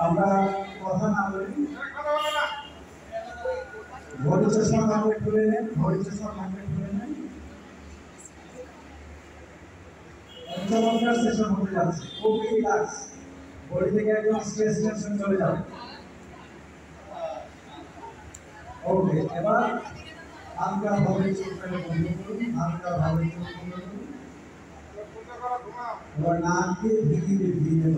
আমরা কথা না বলি ঘড়ি চশমা কমপ্লিট করে নেন ঘড়ি চশমা কমপ্লিট করে নেন চমৎকার সেশন হতে যাচ্ছে খুব রিল্যাক্স বডি থেকে একদম স্ট্রেস টেনশন চলে যাবে ওকে এবার হালকা ভাবে চোখটাকে বন্ধ করুন হালকা ভাবে চোখ বন্ধ করুন এবার নাক দিয়ে ধীরে ধীরে